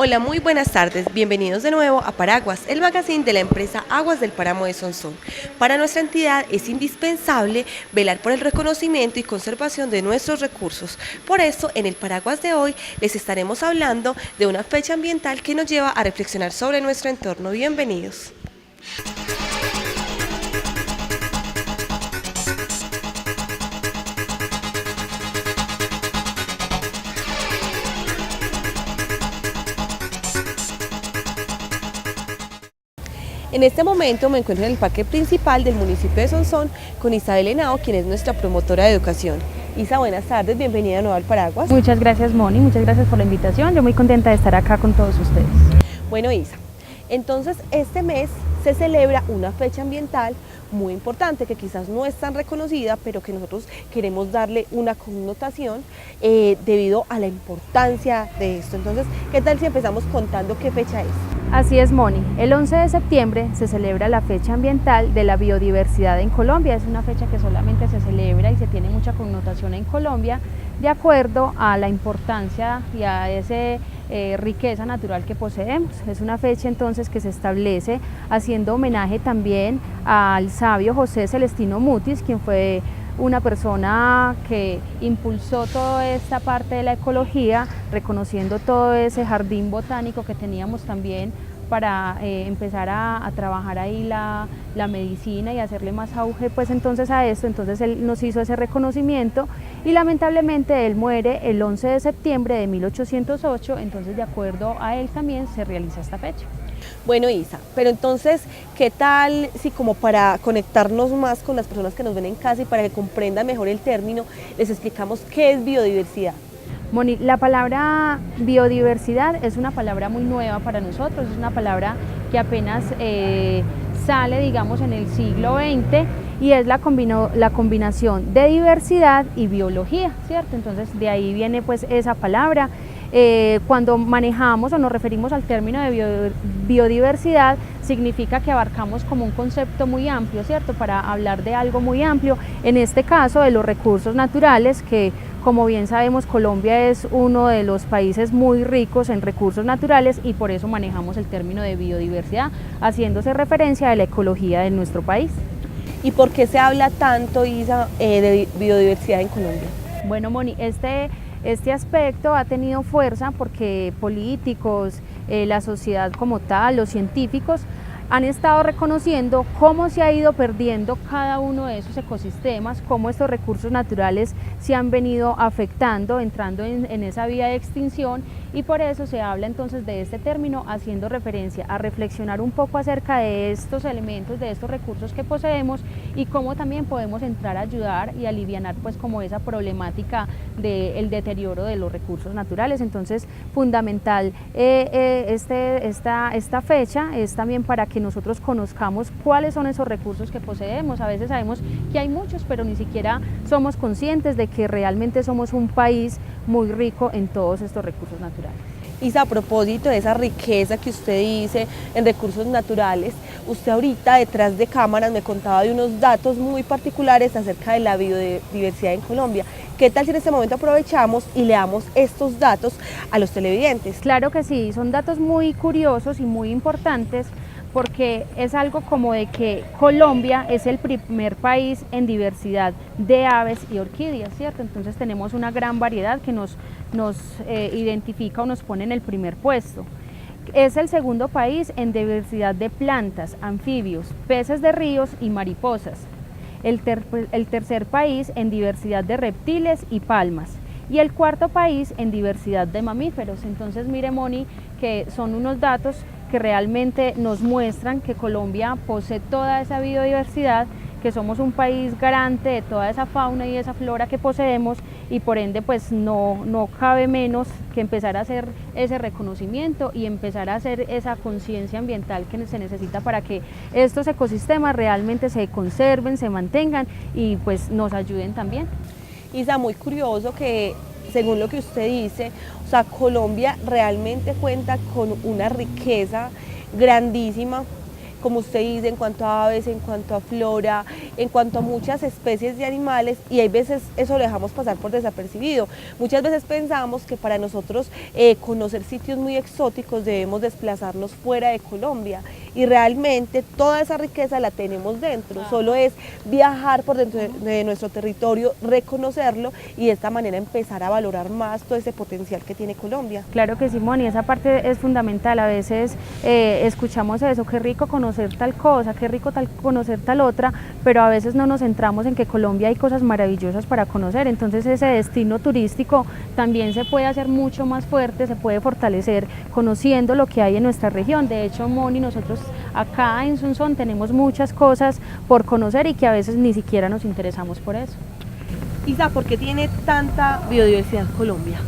Hola, muy buenas tardes. Bienvenidos de nuevo a Paraguas, el magazine de la empresa Aguas del Páramo de Sonsón. Para nuestra entidad es indispensable velar por el reconocimiento y conservación de nuestros recursos. Por eso, en el Paraguas de hoy les estaremos hablando de una fecha ambiental que nos lleva a reflexionar sobre nuestro entorno. Bienvenidos. En este momento me encuentro en el parque principal del municipio de Sonsón con Isabel Henao, quien es nuestra promotora de educación. Isa, buenas tardes, bienvenida de nuevo al Paraguas. Muchas gracias, Moni, muchas gracias por la invitación. Yo muy contenta de estar acá con todos ustedes. Bueno, Isa, entonces este mes se celebra una fecha ambiental muy importante que quizás no es tan reconocida, pero que nosotros queremos darle una connotación debido a la importancia de esto. Entonces, ¿qué tal si empezamos contando qué fecha es? Así es, Moni. El 11 de septiembre se celebra la fecha ambiental de la biodiversidad en Colombia. Es una fecha que solamente se celebra y se tiene mucha connotación en Colombia de acuerdo a la importancia y a esa riqueza natural que poseemos. Es una fecha entonces que se establece haciendo homenaje también al sabio José Celestino Mutis, quien fue una persona que impulsó toda esta parte de la ecología, reconociendo todo ese jardín botánico que teníamos también para empezar a trabajar ahí la medicina y hacerle más auge pues entonces a esto. Entonces él nos hizo ese reconocimiento y lamentablemente él muere el 11 de septiembre de 1808, entonces de acuerdo a él también se realiza esta fecha. Bueno, Isa, pero entonces, ¿qué tal si como para conectarnos más con las personas que nos ven en casa y para que comprendan mejor el término, les explicamos qué es biodiversidad? Moni, la palabra biodiversidad es una palabra muy nueva para nosotros, es una palabra que apenas sale, digamos, en el siglo XX y es la combinación de diversidad y biología, ¿cierto? Entonces de ahí viene pues esa palabra. Cuando manejamos o nos referimos al término de biodiversidad, significa que abarcamos como un concepto muy amplio, ¿cierto? Para hablar de algo muy amplio, en este caso de los recursos naturales, que como bien sabemos Colombia es uno de los países muy ricos en recursos naturales y por eso manejamos el término de biodiversidad, haciéndose referencia a la ecología de nuestro país. ¿Y por qué se habla tanto, Isa, de biodiversidad en Colombia? Bueno, Moni, este aspecto ha tenido fuerza porque políticos, la sociedad como tal, los científicos, han estado reconociendo cómo se ha ido perdiendo cada uno de esos ecosistemas, cómo estos recursos naturales se han venido afectando, entrando en esa vía de extinción, y por eso se habla entonces de este término haciendo referencia a reflexionar un poco acerca de estos elementos, de estos recursos que poseemos y cómo también podemos entrar a ayudar y alivianar pues como esa problemática del deterioro de los recursos naturales. Entonces fundamental esta fecha es también para que nosotros conozcamos cuáles son esos recursos que poseemos. A veces sabemos que hay muchos, pero ni siquiera somos conscientes de que realmente somos un país muy rico en todos estos recursos naturales. Isa, a propósito de esa riqueza que usted dice en recursos naturales, usted ahorita detrás de cámaras me contaba de unos datos muy particulares acerca de la biodiversidad en Colombia. ¿Qué tal si en este momento aprovechamos y le damos estos datos a los televidentes? Claro que sí, son datos muy curiosos y muy importantes porque es algo como de que Colombia es el primer país en diversidad de aves y orquídeas, ¿cierto? Entonces tenemos una gran variedad que nos identifica o nos pone en el primer puesto. Es el segundo país en diversidad de plantas, anfibios, peces de ríos y mariposas. El tercer país en diversidad de reptiles y palmas. Y el cuarto país en diversidad de mamíferos. Entonces mire, Moni, que son unos datos que realmente nos muestran que Colombia posee toda esa biodiversidad, que somos un país garante de toda esa fauna y esa flora que poseemos y por ende pues no cabe menos que empezar a hacer ese reconocimiento y empezar a hacer esa conciencia ambiental que se necesita para que estos ecosistemas realmente se conserven, se mantengan y pues nos ayuden también. Isa, muy curioso que según lo que usted dice, o sea, Colombia realmente cuenta con una riqueza grandísima como usted dice, en cuanto a aves, en cuanto a flora, en cuanto a muchas especies de animales, y hay veces eso lo dejamos pasar por desapercibido. Muchas veces pensamos que para nosotros conocer sitios muy exóticos debemos desplazarnos fuera de Colombia, y realmente toda esa riqueza la tenemos dentro, solo es viajar por dentro de nuestro territorio, reconocerlo y de esta manera empezar a valorar más todo ese potencial que tiene Colombia. Claro que sí, Moni, esa parte es fundamental. A veces escuchamos eso, qué rico conocer tal cosa, qué rico conocer tal otra, pero a veces no nos centramos en que Colombia hay cosas maravillosas para conocer. Entonces ese destino turístico también se puede hacer mucho más fuerte, se puede fortalecer conociendo lo que hay en nuestra región. De hecho, Moni, nosotros acá en Sonsón tenemos muchas cosas por conocer y que a veces ni siquiera nos interesamos por eso. Isa, ¿por qué tiene tanta biodiversidad Colombia?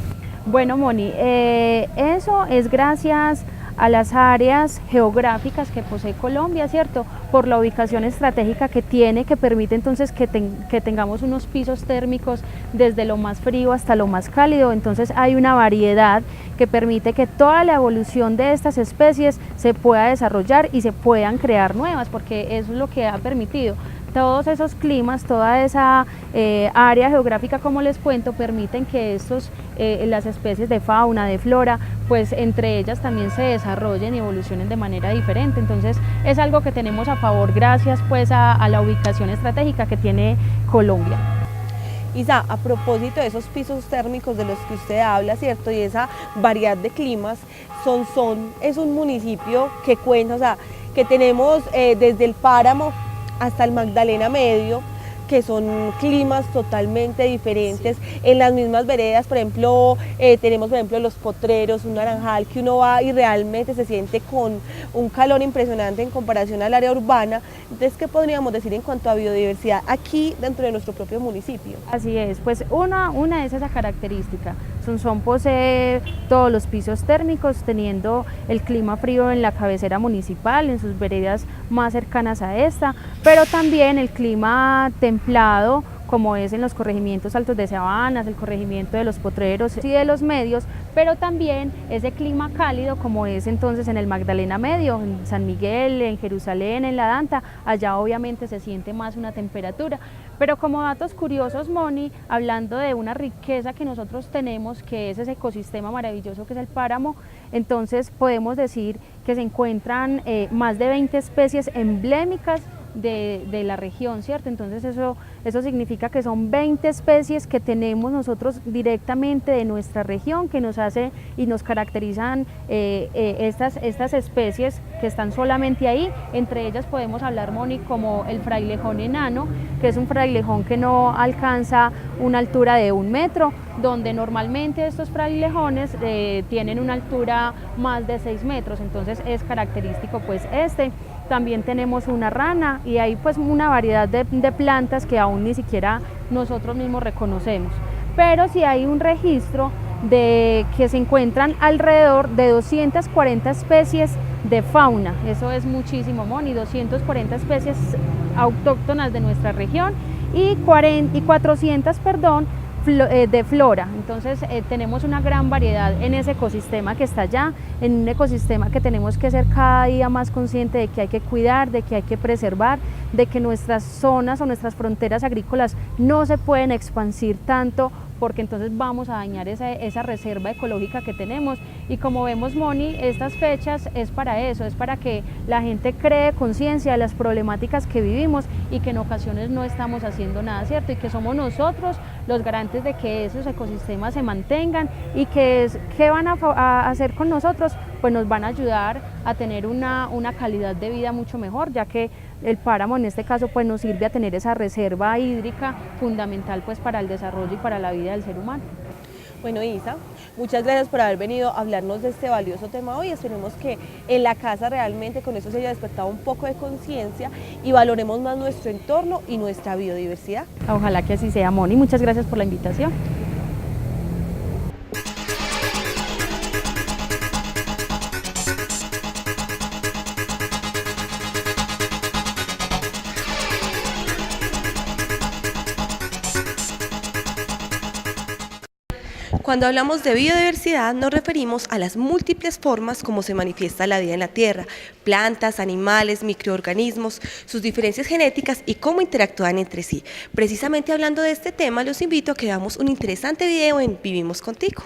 Bueno, Moni, eso es gracias a las áreas geográficas que posee Colombia, ¿cierto? Por la ubicación estratégica que tiene, que permite entonces que tengamos unos pisos térmicos desde lo más frío hasta lo más cálido. Entonces hay una variedad que permite que toda la evolución de estas especies se pueda desarrollar y se puedan crear nuevas, porque eso es lo que ha permitido. Todos esos climas, toda esa área geográfica, como les cuento, permiten que las especies de fauna, de flora, pues entre ellas también se desarrollen y evolucionen de manera diferente. Entonces es algo que tenemos a favor gracias pues a la ubicación estratégica que tiene Colombia. Isa, a propósito de esos pisos térmicos de los que usted habla, ¿cierto? Y esa variedad de climas, Sonsón es un municipio que cuenta, o sea, que tenemos desde el páramo hasta el Magdalena Medio, que son climas totalmente diferentes. Sí. En las mismas veredas, por ejemplo, tenemos por ejemplo los potreros, un naranjal que uno va y realmente se siente con un calor impresionante en comparación al área urbana. Entonces, ¿qué podríamos decir en cuanto a biodiversidad aquí dentro de nuestro propio municipio? Así es, pues una es esa característica. Sonsón posee todos los pisos térmicos, teniendo el clima frío en la cabecera municipal, en sus veredas más cercanas a esta, pero también el clima templado, como es en los corregimientos altos de Sabanas, el corregimiento de los Potreros y de los Medios, pero también ese clima cálido como es entonces en el Magdalena Medio, en San Miguel, en Jerusalén, en la Danta. Allá obviamente se siente más una temperatura. Pero como datos curiosos, Moni, hablando de una riqueza que nosotros tenemos, que es ese ecosistema maravilloso que es el páramo, entonces podemos decir que se encuentran más de 20 especies emblemáticas de la región, ¿cierto? Entonces eso significa que son 20 especies que tenemos nosotros directamente de nuestra región, que nos hace y nos caracterizan estas especies que están solamente ahí. Entre ellas podemos hablar, Moni, como el frailejón enano, que es un frailejón que no alcanza una altura de 1 metro, donde normalmente estos frailejones tienen una altura más de 6 metros, entonces es característico pues este. También tenemos una rana y hay pues una variedad de plantas que aún ni siquiera nosotros mismos reconocemos. Pero sí hay un registro de que se encuentran alrededor de 240 especies de fauna. Eso es muchísimo, Moni, 240 especies autóctonas de nuestra región y 400, de flora. Entonces tenemos una gran variedad en ese ecosistema que está allá, en un ecosistema que tenemos que ser cada día más consciente de que hay que cuidar, de que hay que preservar, de que nuestras zonas o nuestras fronteras agrícolas no se pueden expandir tanto, porque entonces vamos a dañar esa reserva ecológica que tenemos. Y como vemos, Moni, estas fechas es para eso, es para que la gente cree conciencia de las problemáticas que vivimos y que en ocasiones no estamos haciendo nada, ¿cierto? Y que somos nosotros los garantes de que esos ecosistemas se mantengan y ¿qué van a hacer con nosotros? Pues nos van a ayudar a tener una calidad de vida mucho mejor, ya que el páramo en este caso pues nos sirve a tener esa reserva hídrica fundamental pues para el desarrollo y para la vida del ser humano. Bueno, Isa, muchas gracias por haber venido a hablarnos de este valioso tema hoy. Esperemos que en la casa realmente con eso se haya despertado un poco de conciencia y valoremos más nuestro entorno y nuestra biodiversidad. Ojalá que así sea, Moni. Muchas gracias por la invitación. Cuando hablamos de biodiversidad nos referimos a las múltiples formas como se manifiesta la vida en la Tierra, plantas, animales, microorganismos, sus diferencias genéticas y cómo interactúan entre sí. Precisamente hablando de este tema, los invito a que veamos un interesante video en Vivimos Contigo.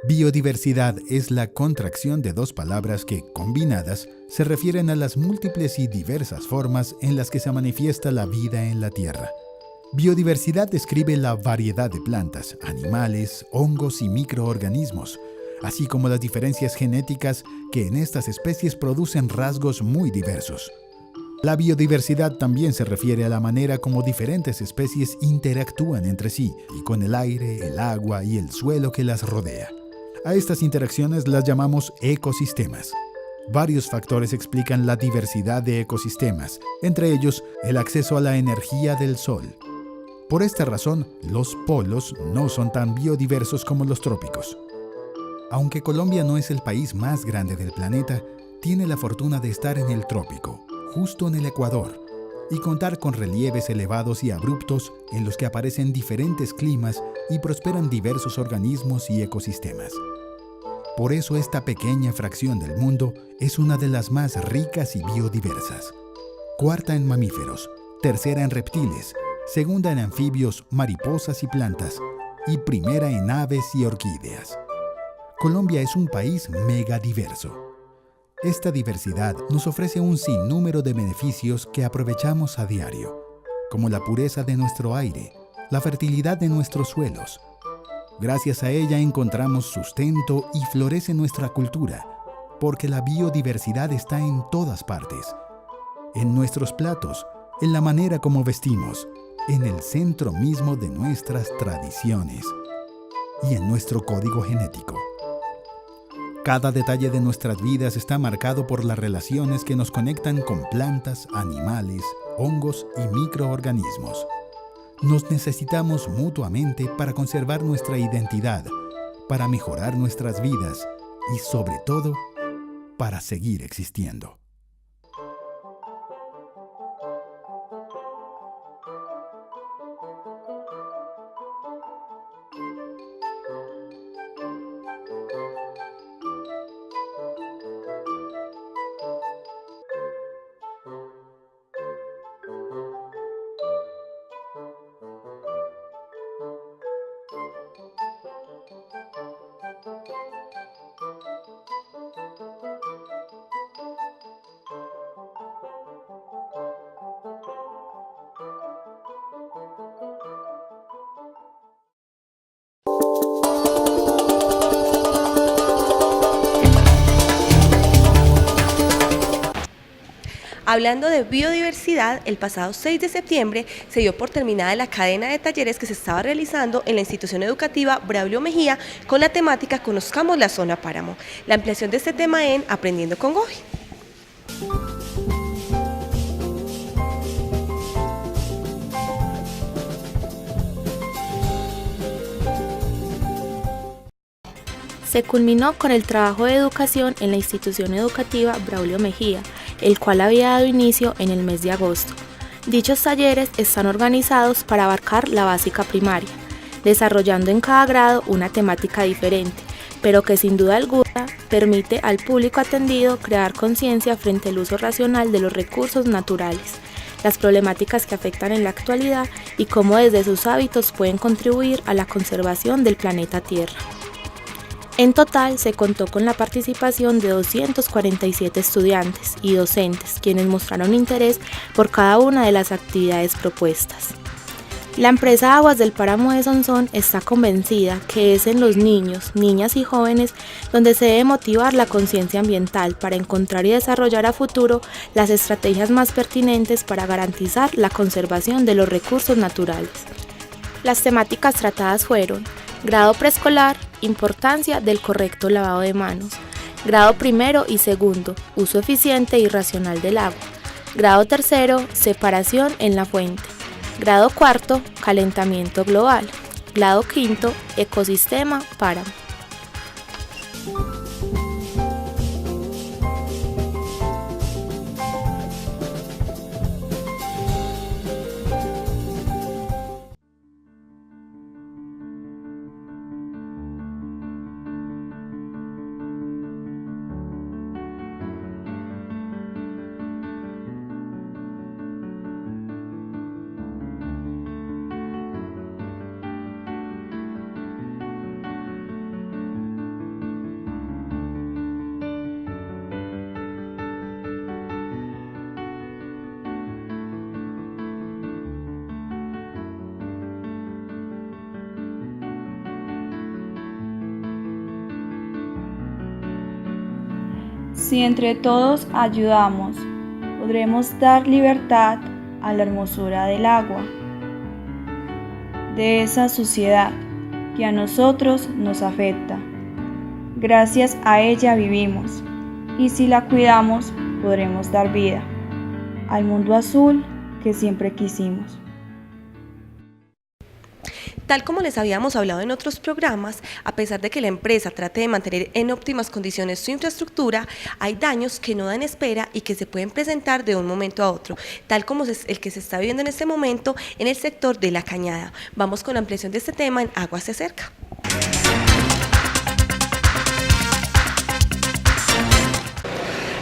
Biodiversidad es la contracción de dos palabras que, combinadas, se refieren a las múltiples y diversas formas en las que se manifiesta la vida en la Tierra. Biodiversidad describe la variedad de plantas, animales, hongos y microorganismos, así como las diferencias genéticas que en estas especies producen rasgos muy diversos. La biodiversidad también se refiere a la manera como diferentes especies interactúan entre sí y con el aire, el agua y el suelo que las rodea. A estas interacciones las llamamos ecosistemas. Varios factores explican la diversidad de ecosistemas, entre ellos el acceso a la energía del sol. Por esta razón, los polos no son tan biodiversos como los trópicos. Aunque Colombia no es el país más grande del planeta, tiene la fortuna de estar en el trópico, justo en el Ecuador, y contar con relieves elevados y abruptos en los que aparecen diferentes climas y prosperan diversos organismos y ecosistemas. Por eso esta pequeña fracción del mundo es una de las más ricas y biodiversas. Cuarta en mamíferos, tercera en reptiles, segunda en anfibios, mariposas y plantas, y primera en aves y orquídeas. Colombia es un país megadiverso. Esta diversidad nos ofrece un sinnúmero de beneficios que aprovechamos a diario, como la pureza de nuestro aire, la fertilidad de nuestros suelos. Gracias a ella encontramos sustento y florece nuestra cultura, porque la biodiversidad está en todas partes, en nuestros platos, en la manera como vestimos, en el centro mismo de nuestras tradiciones y en nuestro código genético. Cada detalle de nuestras vidas está marcado por las relaciones que nos conectan con plantas, animales, hongos y microorganismos. Nos necesitamos mutuamente para conservar nuestra identidad, para mejorar nuestras vidas y, sobre todo, para seguir existiendo. Hablando de biodiversidad, el pasado 6 de septiembre se dio por terminada la cadena de talleres que se estaba realizando en la institución educativa Braulio Mejía con la temática Conozcamos la Zona Páramo. La ampliación de este tema en Aprendiendo con Goji. Se culminó con el trabajo de educación en la institución educativa Braulio Mejía, el cual había dado inicio en el mes de agosto. Dichos talleres están organizados para abarcar la básica primaria, desarrollando en cada grado una temática diferente, pero que sin duda alguna permite al público atendido crear conciencia frente al uso racional de los recursos naturales, las problemáticas que afectan en la actualidad y cómo desde sus hábitos pueden contribuir a la conservación del planeta Tierra. En total se contó con la participación de 247 estudiantes y docentes, quienes mostraron interés por cada una de las actividades propuestas. La empresa Aguas del Páramo de Sonsón está convencida que es en los niños, niñas y jóvenes donde se debe motivar la conciencia ambiental para encontrar y desarrollar a futuro las estrategias más pertinentes para garantizar la conservación de los recursos naturales. Las temáticas tratadas fueron: grado preescolar, importancia del correcto lavado de manos; grado primero y segundo, uso eficiente y racional del agua; grado tercero, separación en la fuente; grado cuarto, calentamiento global; grado quinto, ecosistema páramo. Si entre todos ayudamos, podremos dar libertad a la hermosura del agua, de esa suciedad que a nosotros nos afecta. Gracias a ella vivimos, y si la cuidamos, podremos dar vida al mundo azul que siempre quisimos. Tal como les habíamos hablado en otros programas, a pesar de que la empresa trate de mantener en óptimas condiciones su infraestructura, hay daños que no dan espera y que se pueden presentar de un momento a otro, tal como el que se está viviendo en este momento en el sector de La Cañada. Vamos con la ampliación de este tema en Aguas de Cerca.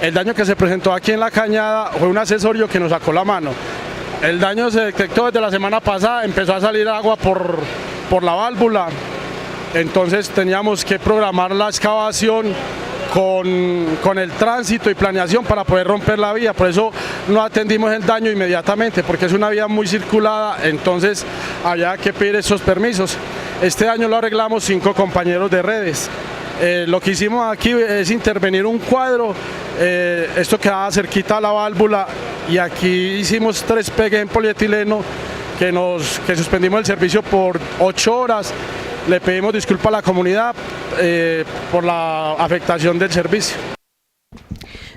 El daño que se presentó aquí en La Cañada fue un accesorio que nos sacó la mano. El daño se detectó desde la semana pasada, empezó a salir agua por la válvula, entonces teníamos que programar la excavación con el tránsito y planeación para poder romper la vía, por eso no atendimos el daño inmediatamente, porque es una vía muy circulada, entonces había que pedir esos permisos. Este daño lo arreglamos 5 compañeros de redes. Lo que hicimos aquí es intervenir un cuadro, esto quedaba cerquita a la válvula y aquí hicimos 3 pegues en polietileno que suspendimos el servicio por 8 horas. Le pedimos disculpas a la comunidad por la afectación del servicio.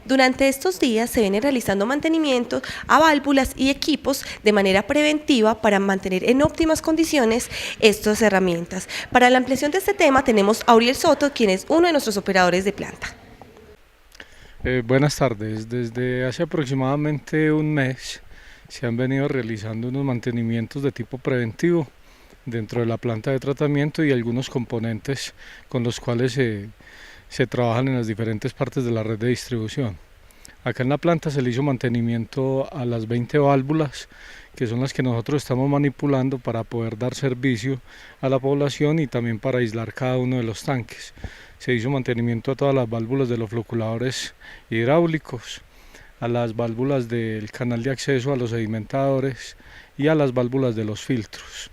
Durante estos días se vienen realizando mantenimientos a válvulas y equipos de manera preventiva para mantener en óptimas condiciones estas herramientas. Para la ampliación de este tema tenemos a Uriel Soto, quien es uno de nuestros operadores de planta. Buenas tardes. Desde hace aproximadamente un mes se han venido realizando unos mantenimientos de tipo preventivo dentro de la planta de tratamiento y algunos componentes con los cuales se trabajan en las diferentes partes de la red de distribución. Acá en la planta se le hizo mantenimiento a las 20 válvulas, que son las que nosotros estamos manipulando para poder dar servicio a la población y también para aislar cada uno de los tanques. Se hizo mantenimiento a todas las válvulas de los floculadores hidráulicos, a las válvulas del canal de acceso a los sedimentadores y a las válvulas de los filtros.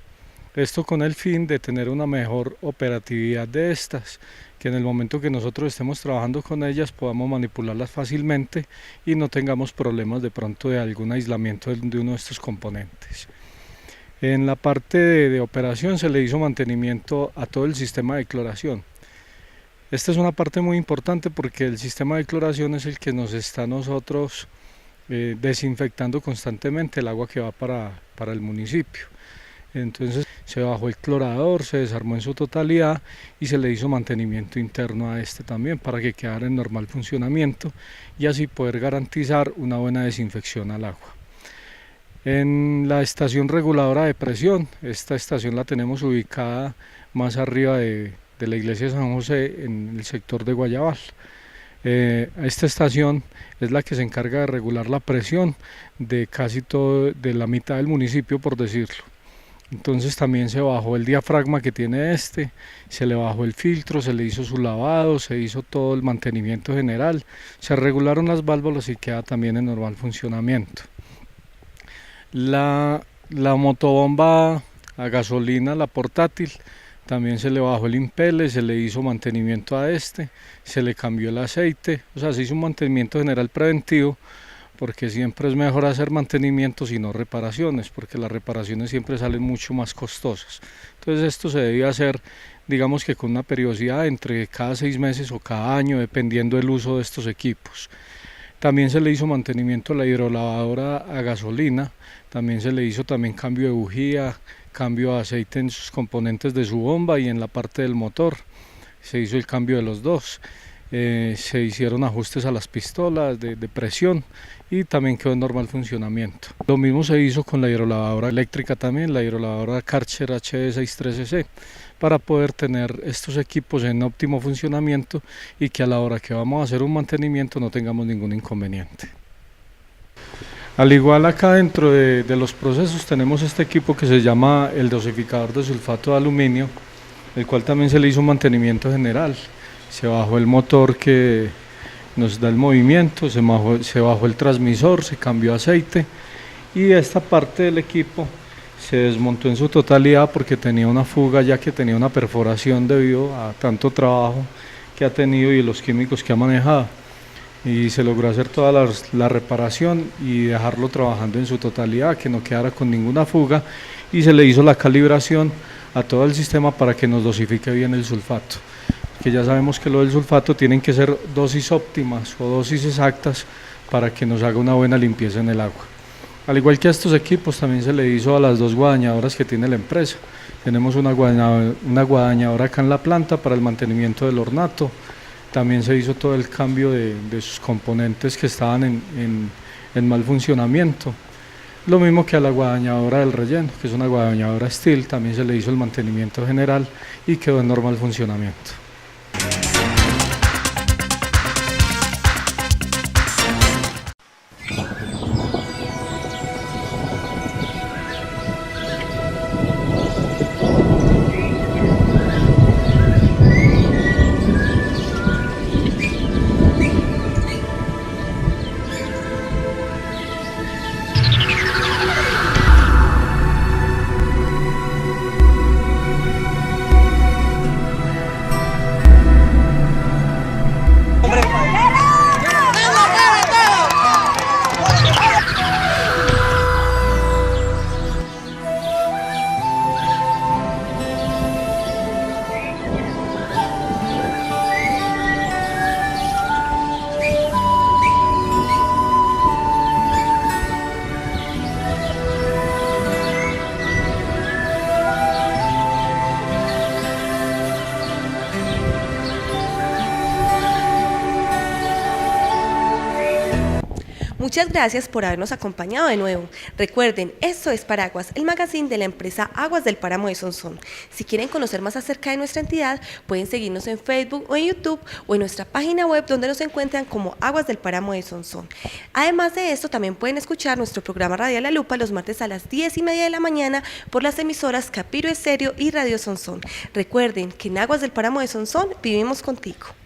Esto con el fin de tener una mejor operatividad de estas, que en el momento que nosotros estemos trabajando con ellas podamos manipularlas fácilmente y no tengamos problemas de pronto de algún aislamiento de uno de estos componentes. En la parte de operación se le hizo mantenimiento a todo el sistema de cloración. Esta es una parte muy importante porque el sistema de cloración es el que nos está nosotros desinfectando constantemente el agua que va para el municipio. Entonces se bajó el clorador, se desarmó en su totalidad y se le hizo mantenimiento interno a este también para que quedara en normal funcionamiento y así poder garantizar una buena desinfección al agua. En la estación reguladora de presión, esta estación la tenemos ubicada más arriba de la iglesia de San José en el sector de Guayabal. Esta estación es la que se encarga de regular la presión de casi todo, de la mitad del municipio por decirlo. Entonces también se bajó el diafragma que tiene se le bajó el filtro, se le hizo su lavado, se hizo todo el mantenimiento general, se regularon las válvulas y queda también en normal funcionamiento. La motobomba a gasolina, la portátil, también se le bajó el impele, se le hizo mantenimiento a se le cambió el aceite, o sea se hizo un mantenimiento general preventivo, porque siempre es mejor hacer mantenimientos y no reparaciones, porque las reparaciones siempre salen mucho más costosas. Entonces esto se debe hacer, digamos que con una periodicidad entre cada 6 meses o cada año, dependiendo del uso de estos equipos. También se le hizo mantenimiento a la hidrolavadora a gasolina, también se le hizo cambio de bujía, cambio de aceite en sus componentes de su bomba y en la parte del motor, se hizo el cambio de los dos. Se hicieron ajustes a las pistolas de presión y también quedó en normal funcionamiento. Lo mismo se hizo con la hidrolavadora eléctrica también, la hidrolavadora Karcher HD63EC, para poder tener estos equipos en óptimo funcionamiento y que a la hora que vamos a hacer un mantenimiento no tengamos ningún inconveniente. Al igual acá dentro de los procesos tenemos este equipo que se llama el dosificador de sulfato de aluminio, el cual también se le hizo un mantenimiento general. Se bajó el motor que nos da el movimiento, se bajó el transmisor, se cambió aceite y esta parte del equipo se desmontó en su totalidad porque tenía una fuga, ya que tenía una perforación debido a tanto trabajo que ha tenido y los químicos que ha manejado. y se logró hacer toda la reparación y dejarlo trabajando en su totalidad, que no quedara con ninguna fuga, y se le hizo la calibración a todo el sistema para que nos dosifique bien el sulfato, que ya sabemos que lo del sulfato tienen que ser dosis óptimas o dosis exactas para que nos haga una buena limpieza en el agua. Al igual que a estos equipos, también se le hizo a las 2 guadañadoras que tiene la empresa. Tenemos una guadañadora acá en la planta para el mantenimiento del ornato. También se hizo todo el cambio de sus componentes que estaban en mal funcionamiento. Lo mismo que a la guadañadora del relleno, que es una guadañadora Steel, también se le hizo el mantenimiento general y quedó en normal funcionamiento. Muchas gracias por habernos acompañado de nuevo. Recuerden, esto es Paraguas, el magazine de la empresa Aguas del Páramo de Sonsón. Si quieren conocer más acerca de nuestra entidad, pueden seguirnos en Facebook o en YouTube o en nuestra página web, donde nos encuentran como Aguas del Páramo de Sonsón. Además de esto, también pueden escuchar nuestro programa Radial La Lupa los martes a las 10:30 de la mañana por las emisoras Capiro Estéreo y Radio Sonsón. Recuerden que en Aguas del Páramo de Sonsón vivimos contigo.